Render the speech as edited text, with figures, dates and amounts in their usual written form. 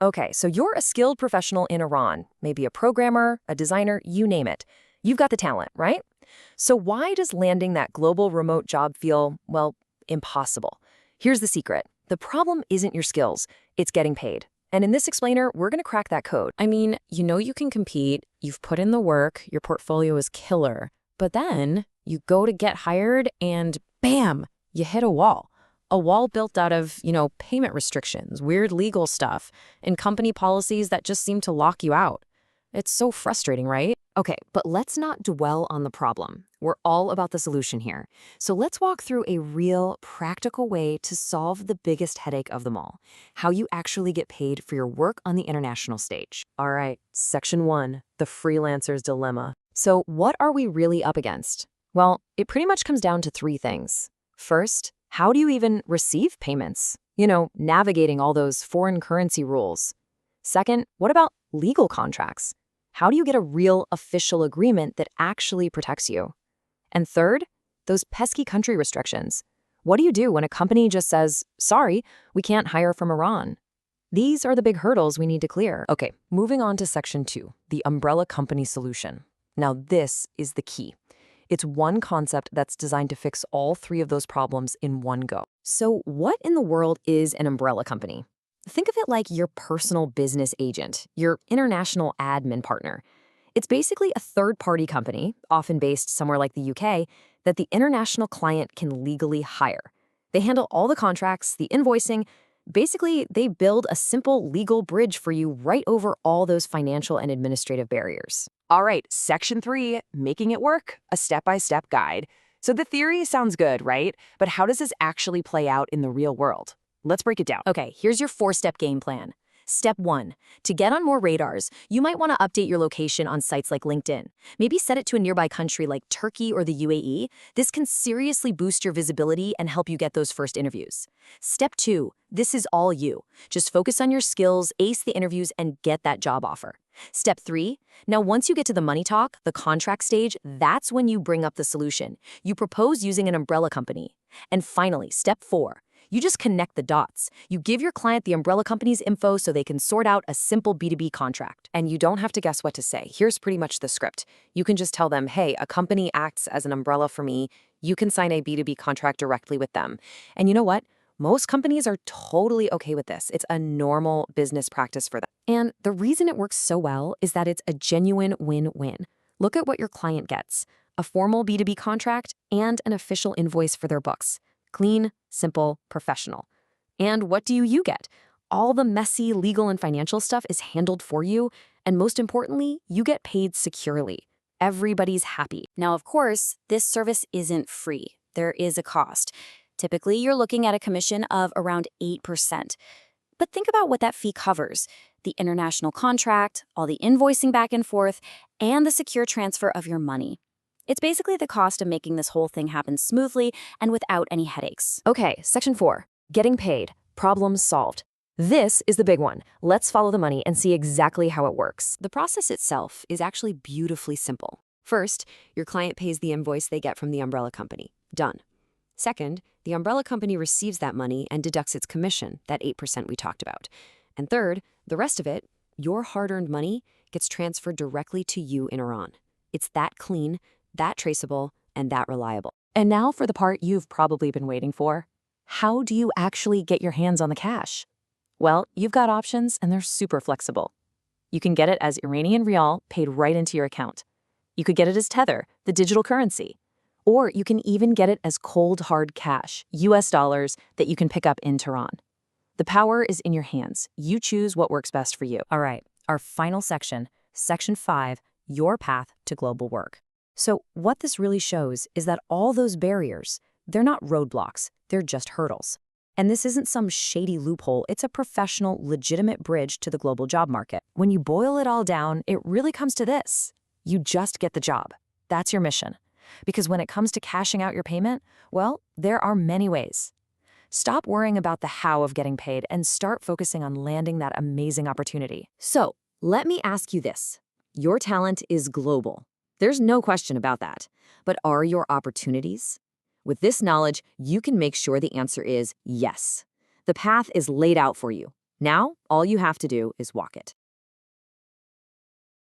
Okay, so you're a skilled professional in Iran, maybe a programmer, a designer, you name it. You've got the talent, right? So why does landing that global remote job feel, well, impossible? Here's the secret. The problem isn't your skills, it's getting paid. And in this explainer, we're going to crack that code. I mean, you know you can compete, you've put in the work, your portfolio is killer, but then you go to get hired and bam, you hit a wall. A wall built out of, payment restrictions, weird legal stuff, and company policies that just seem to lock you out. It's so frustrating, right? Okay, but let's not dwell on the problem. We're all about the solution here. So let's walk through a real, practical way to solve the biggest headache of them all: how you actually get paid for your work on the international stage. All right, section 1, the freelancer's dilemma. So what are we really up against? Well, it pretty much comes down to 3 things. First, how do you even receive payments? Navigating all those foreign currency rules. Second, what about legal contracts? How do you get a real official agreement that actually protects you? And third, those pesky country restrictions. What do you do when a company just says, sorry, we can't hire from Iran? These are the big hurdles we need to clear. Okay, moving on to section 2, the umbrella company solution. Now this is the key. It's one concept that's designed to fix all 3 of those problems in one go. So what in the world is an umbrella company? Think of it like your personal business agent, your international admin partner. It's basically a third-party company, often based somewhere like the UK, that the international client can legally hire. They handle all the contracts, the invoicing. Basically, they build a simple legal bridge for you right over all those financial and administrative barriers. All right, section 3, making it work, a step-by-step guide. So the theory sounds good, right? But how does this actually play out in the real world? Let's break it down. Okay, here's your 4-step game plan. Step 1, to get on more radars, you might want to update your location on sites like LinkedIn. Maybe set it to a nearby country like Turkey or the UAE. This can seriously boost your visibility and help you get those first interviews. Step 2, this is all you. Just focus on your skills, ace the interviews, and get that job offer. Step 3, now once you get to the money talk, the contract stage, that's when you bring up the solution. You propose using an umbrella company. And finally, step 4, you just connect the dots. You give your client the umbrella company's info so they can sort out a simple B2B contract. And you don't have to guess what to say. Here's pretty much the script. You can just tell them, hey, a company acts as an umbrella for me. You can sign a B2B contract directly with them. And you know what? Most companies are totally okay with this. It's a normal business practice for them. And the reason it works so well is that it's a genuine win-win. Look at what your client gets: a formal B2B contract and an official invoice for their books. Clean, simple, professional. And what do you get? All the messy legal and financial stuff is handled for you, and most importantly, you get paid securely. Everybody's happy. Now, of course, this service isn't free. There is a cost. Typically, you're looking at a commission of around 8%. But think about what that fee covers: the international contract, all the invoicing back and forth, and the secure transfer of your money. It's basically the cost of making this whole thing happen smoothly and without any headaches. Okay, section 4, getting paid, problems solved. This is the big one. Let's follow the money and see exactly how it works. The process itself is actually beautifully simple. First, your client pays the invoice they get from the umbrella company. Done. Second, the umbrella company receives that money and deducts its commission, that 8% we talked about. And third, the rest of it, your hard-earned money, gets transferred directly to you in Iran. It's that clean, that traceable, and that reliable. And now for the part you've probably been waiting for. How do you actually get your hands on the cash? Well, you've got options, and they're super flexible. You can get it as Iranian rial paid right into your account. You could get it as Tether, the digital currency. Or you can even get it as cold, hard cash, US dollars, that you can pick up in Tehran. The power is in your hands. You choose what works best for you. All right, our final section, section 5, your path to global work. So what this really shows is that all those barriers, they're not roadblocks, they're just hurdles. And this isn't some shady loophole, it's a professional, legitimate bridge to the global job market. When you boil it all down, it really comes to this: you just get the job. That's your mission. Because when it comes to cashing out your payment, well, there are many ways. Stop worrying about the how of getting paid and start focusing on landing that amazing opportunity. So, let me ask you this. Your talent is global. There's no question about that. But are your opportunities? With this knowledge, you can make sure the answer is yes. The path is laid out for you. Now, all you have to do is walk it.